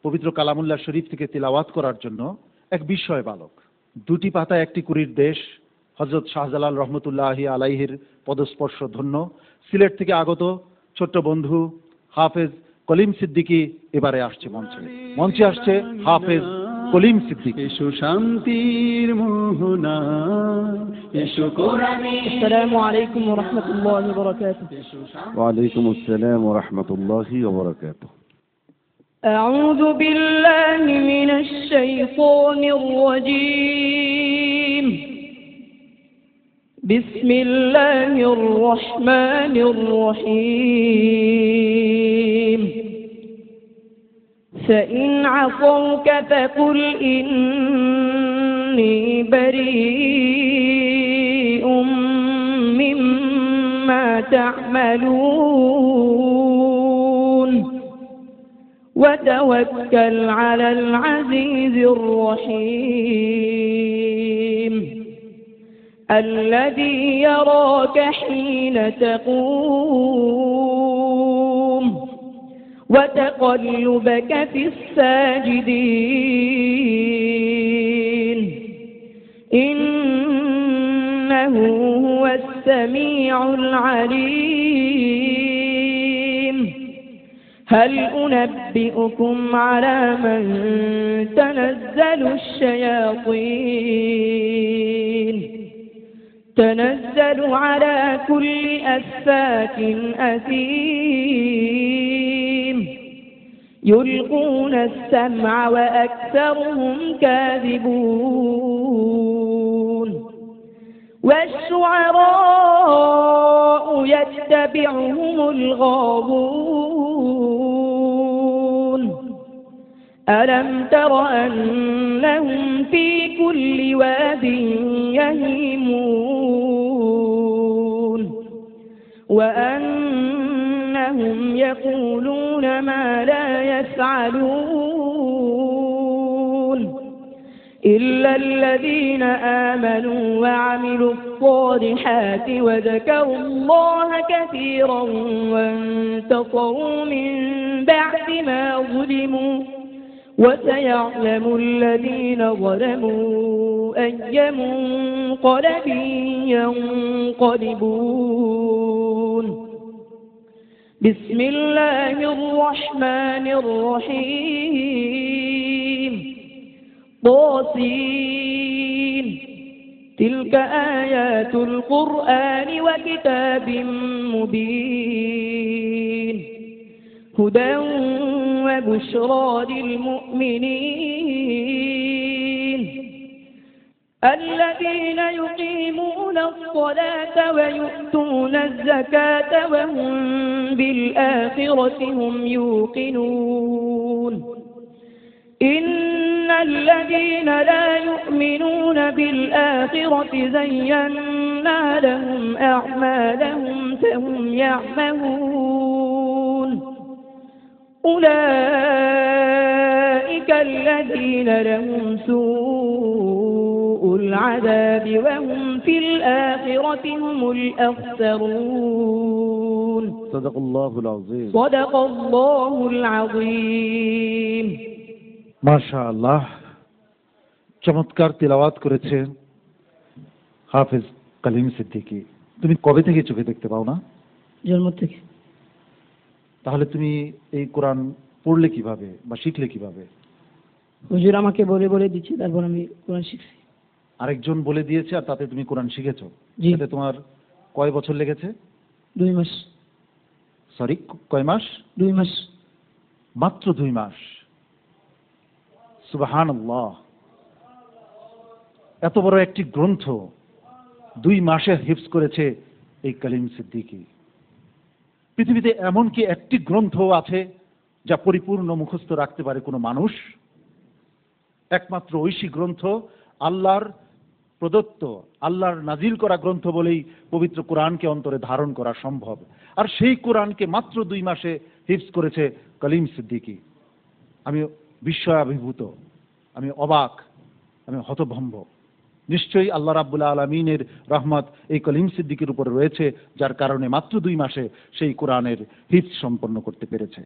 পবিত্র কালামুল্লাহ শরীফ থেকে তিলাওয়াত করার জন্য এক বিস্ময় বালক। দুটি পাতায় একটি কুড়ির দেশ হযরত শাহজালাল রহমতুল্লাহি আলাইহির পদস্পর্শ ধন্য সিলেট থেকে আগত ছোট্ট বন্ধু হাফেজ কলিম সিদ্দিকী এবারে আসছে মঞ্চে আসছে হাফেজ কলিম সিদ্দিকী। এসো শান্তির মোহনা, এসো কোরআনে। আসসালামু আলাইকুম ওয়া রাহমাতুল্লাহি ওয়া বারাকাতুহু। ওয়া আলাইকুম আসসালাম ওয়া রাহমাতুল্লাহি ওয়া বারাকাতুহু। أعوذ بالله من الشيطان الرجيم. بسم الله الرحمن الرحيم. فإن عصوك فقل إني بريء مما تعملون وتوكل على العزيز الرحيم الذي يراك حين تقوم وتقلبك في الساجدين إنه هو السميع العليم. هل أنبئكم على من تنزل الشياطين؟ تنزل على كل أفاك أثيم يلقون السمع وأكثرهم كاذبون والشعراء يتبعهم الغاوون. ألم تر أنهم في كل واد يهيمون وأنهم يقولون ما لا يفعلون إلا الذين آمنوا وعملوا الصالحات وذكروا الله كثيرا وانتصروا من بعد ما ظلموا وسيعلم الذين ظلموا أي منقلب ينقلبون. بسم الله الرحمن الرحيم. طاسين. تلك آيات القرآن وكتاب مبين هدى وبشرى للمؤمنين الذين يقيمون الصلاة ويؤتون الزكاة وهم بالآخرة هم يوقنون. إن الذين لا يؤمنون بالآخرة زينا لهم أعمالهم فهم يعمهون. أولئك الذين لهم سوء العذاب وهم في الآخرة هم الأخسرون. صدق الله العظيم. صدق الله العظيم. মাশাআল্লাহ, চমৎকার তিলাওয়াত করেছে হাফেজ কলিম সিদ্দিকী। তুমি কবে থেকে চোখে দেখতে পাও না? জন্ম থেকে। তাহলে তুমি এই কোরআন পড়লে কিভাবে বা শিখলে কিভাবে? হুজুর আমাকে বলে বলে দিচ্ছে, তারপর আমি কোরআন শিখছি। আরেকজন বলে দিয়েছে আর তাতে তুমি কোরআন শিখেছো? জি। এতে তোমার কয় বছর লেগেছে? 2 মাস। সরি, কয় মাস? 2 মাস। মাত্র 2 মাস। সুবহানাল্লাহ, এত বড় একটি গ্রন্থ 2 মাসে হিফজ করেছে এই কলিম সিদ্দিকী। পৃথিবীতে এমন কি একটি গ্রন্থ আছে যা পরিপূর্ণ মুখস্থ রাখতে পারে কোনো মানুষ? একমাত্র ঐশী গ্রন্থ, আল্লাহর প্রদত্ত, আল্লাহর নাজিল করা গ্রন্থ বলেই পবিত্র কোরআনকে অন্তরে ধারণ করা সম্ভব। আর সেই কোরআনকে মাত্র 2 মাসে হিফজ করেছে কলিম সিদ্দিকী। আমি বিস্ময়াভিভূত, আমি অবাক, আমি হতভম্ব। নিশ্চয়ই আল্লাহ রাব্বুল আলামিনের রহমত এই কলিম সিদ্দিকীর উপর রয়েছে, যার কারণে মাত্র 2 মাসে সেই কোরআনের হিফজ সম্পন্ন করতে পেরেছে।